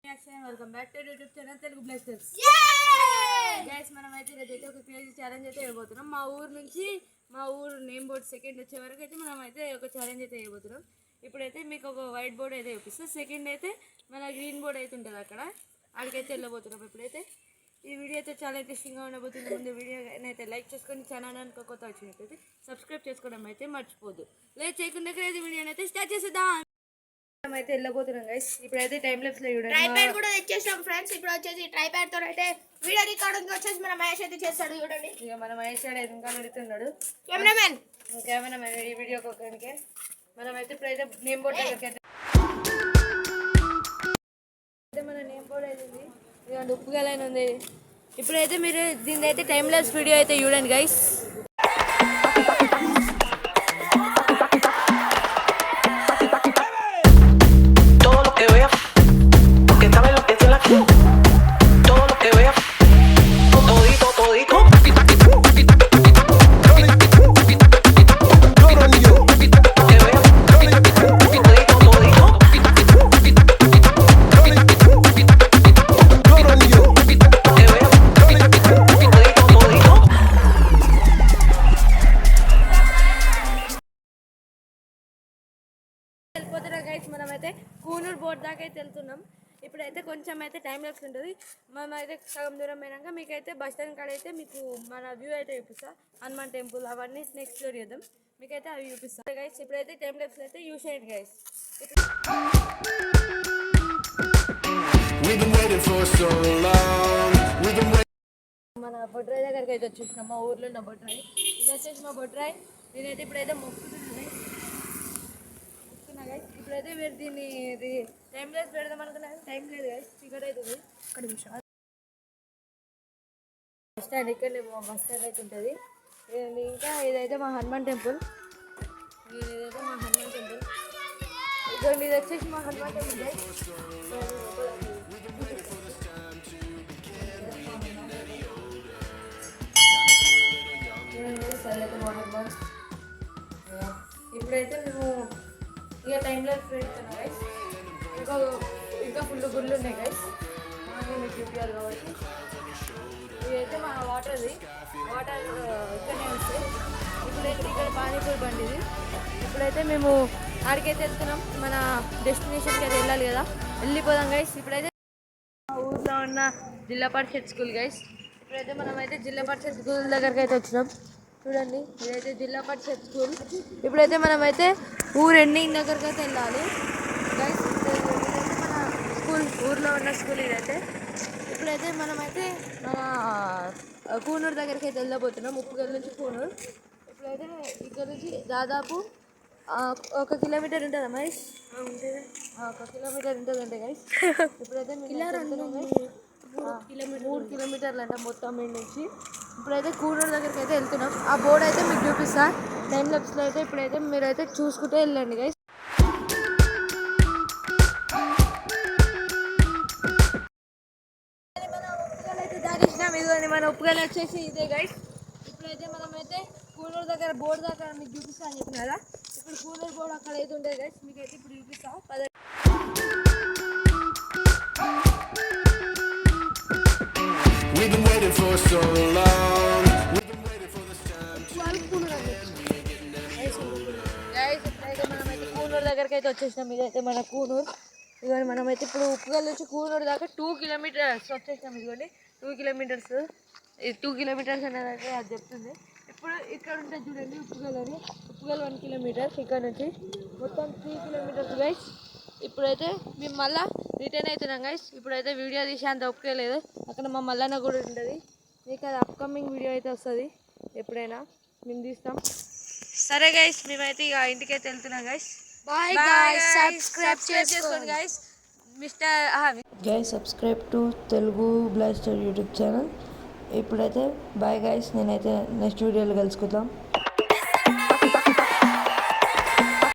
Welcome back to YouTube channel Telugu blasters. Guys మనమైతే ఈరోజైతే ఒక క్రేజీ ఛాలెంజ్ అయితే వేయబోతున్నాం. మా ఊరు నేమ్ బోర్డ్ సెకండ్ వచ్చే వరకు అయితే మనమైతే ఒక ఛాలెంజ్ అయితే వేయబోతున్నాం. ఇప్పుడైతే మీకు ఒక వైట్ బోర్డ్ అయితే చూపిస్తాం. సెకండ్ అయితే మన గ్రీన్ బోర్డ్ అయితే ఉంటుంది, అక్కడికైతే వెళ్ళబోతున్నాం. ఇప్పుడైతే ఈ వీడియో అయితే చాలా ఇంట్రెస్టింగ్గా ఉండబోతుంది. ముందు వీడియో అయితే లైక్ చేసుకొని ఛానల్ అనుకో కొత్త వచ్చినట్టయితే సబ్స్క్రైబ్ చేసుకోవడం అయితే మర్చిపోద్దు. లేట్ చేయకుండా క్రేజీ వీడియోని అయితే స్టార్ట్ చేసేద్దాం. అయితే వెళ్ళబోతున్నాం గైస్. ఇప్పుడైతే టైం లెప్స్ లో చూడండి, ట్రైపాడ్ కూడా తెచ్చేసాం ఫ్రెండ్స్. ఇప్పుడు వచ్చేసి ట్రైపాడ్ తో అయితే వీడియో రికార్డింగ్ వచ్చేసి మన మహేష్ అయితే చేస్తాడు చూడండి. ఇక మన మహేష్ ఇంకా నడుతున్నాడు కెమెరామెన్ ఈ వీడియో ఒకరికి. మనమైతే ఇప్పుడైతే నేమ్ బోర్డ్ దగ్గరికి అయితే మన నేమ్ బోర్డ్ అయితే ఉంది, ఇక ఉప్పుగలైన ఉంది. ఇప్పుడైతే మీరు దీని అయితే టైం లెప్స్ వీడియో అయితే చూడండి గైస్. వెళ్ళిపోతున్నాం గైస్. మనమైతే కూనూరు బోర్డు దాకా అయితే వెళ్తున్నాం. ఇప్పుడైతే కొంచెం అయితే టైం లెప్స్ ఉంటుంది. మనమైతే సగం దూరం అయినాక మీకైతే బస్ స్టాండ్ కాడ అయితే మీకు మన వ్యూ అయితే చూపిస్తా. హనుమాన్ టెంపుల్ అవన్నీ నెక్స్ట్ స్టోర్ చేద్దాం, మీకైతే అవి చూపిస్తాను గైస్. ఇప్పుడైతే టైం లెప్స్ అయితే యూస్ చేయండి గైస్. మన బొడ్రాయి దగ్గరికి అయితే వచ్చేసినాం. మా ఊర్లో ఉన్న బొడ్రాయి ఇది వచ్చేసి మా బొడ్రాయి. నేనైతే ఇప్పుడైతే మొక్కుతున్నాను. ఇప్పుడైతే మీరు దీన్ని టైం లెస్ పెడదాం అనుకున్నాను, టైం లేదు గైస్, టికెట్ అవుతుంది. ఒక్క నిమిషం. బస్ స్టాండ్ ఇక్కడ బస్ స్టాండ్ అయితే ఉంటుంది. ఇంకా ఇదైతే మా హనుమాన్ టెంపుల్. ఇదిగోండి, ఇది వచ్చేసి మా హనుమాన్ టెంపుల్ గైస్. ఇప్పుడైతే మేము ఇక టైంలో పెడుతున్నాం గైస్. ఇంకా ఫుల్ గుళ్ళు ఉన్నాయి గైస్, మీకు చూపించాలి కాబట్టి. ఇదైతే మా వాటర్ ఇక్కడనే వస్తాయి. ఇప్పుడైతే ఇక్కడ పానీపూరి బండి ఇది. ఇప్పుడైతే మేము ఆడికైతే వెళ్తున్నాం, మన డెస్టినేషన్కి అయితే వెళ్ళాలి కదా, వెళ్ళిపోదాం గైస్. ఇప్పుడైతే మా ఊర్లో ఉన్న జిల్లా పరిషత్ స్కూల్ గైస్. ఇప్పుడైతే మనమైతే జిల్లా పరిషత్ స్కూల్ దగ్గరికి అయితే వచ్చినాం. చూడండి, ఇదైతే జిల్లా పరిషత్ స్కూల్. ఇప్పుడైతే మనమైతే ఊరు ఎండింగ్ దగ్గరికి అయితే వెళ్ళాలి గైస్. ఇదైతే మన స్కూల్, ఊర్లో ఉన్న స్కూల్ ఇదైతే. ఇప్పుడైతే మనమైతే మన కూనూరు దగ్గరికి అయితే వెళ్ళబోతున్నాం, ఉప్పుగల్ నుంచి కూనూరు. ఇప్పుడైతే ఇక్కడ నుంచి దాదాపు 1 కిలోమీటర్ ఉంటుందా మహేష్? ఉంటుంది, 1 కిలోమీటర్ ఉంటుందంటే గైస్. ఇప్పుడైతే 3 కిలోమీటర్లు అంట మొత్తం మీ నుంచి. ఇప్పుడైతే కూనూరు దగ్గరికి అయితే వెళ్తున్నాం. ఆ బోర్డు అయితే మీకు చూపిస్తా టైం లెప్స్లో అయితే. ఇప్పుడైతే మీరైతే చూసుకుంటే వెళ్ళండి గైస్. మన ఉప్పుగల్ అయితే దాటేసినాం. ఇదిగోండి మన ఉప్పుగల్ వచ్చేసి ఇదే గైస్. ఇప్పుడైతే మనమైతే కూనూరు దగ్గర బోర్డు దాకా మీకు చూపిస్తా అని చెప్పిన కదా. ఇప్పుడు కూనూరు బోర్డు అక్కడ అయితే ఉంటుంది గైస్, మీకైతే ఇప్పుడు చూపిస్తా. We've been waiting for so long. We've been waiting for this time to guys. ఇప్పుడైతే మనమైతే కూనూరు దగ్గరికి అయితే వచ్చేసినాం. ఇదైతే మన కూనూరు. ఇదిగోండి మనమైతే ఇప్పుడు ఉప్పుగల్ నుంచి కూనూరు దాకా 2 కిలోమీటర్స్ వచ్చేసినాం. ఇదిగోండి 2 కిలోమీటర్స్. ఇది 2 కిలోమీటర్స్ అనేది అది చెప్తుంది. ఇప్పుడు ఇక్కడ ఉంటుంది చూడండి ఉప్పుగల్ అని. ఉప్పుగల్ 1 కిలోమీటర్, ఇక్కడ నుంచి మొత్తం 3 కిలోమీటర్స్ గైస్. ఇప్పుడైతే మేము మళ్ళీ రిటర్న్ అవుతున్నాం గైస్. ఇప్పుడైతే వీడియో తీసే అంత ఒప్పుకే లేదు. అక్కడ మా మల్లన్న కూడా ఉంటుంది, మీకు అది అప్కమింగ్ వీడియో అయితే వస్తుంది, ఎప్పుడైనా మేము తీస్తాం. సరే గైస్, మేమైతే ఇక ఇంటికైతే వెళ్తున్నాం గైస్. బాయ్ గైస్, సబ్స్క్రైబ్ చేసుకోండి guys. Subscribe to Telugu blaster YouTube channel. ఇప్పుడైతే బాయ్ గైస్, నేనైతే నెక్స్ట్ వీడియోలో కలుసుకుందాం.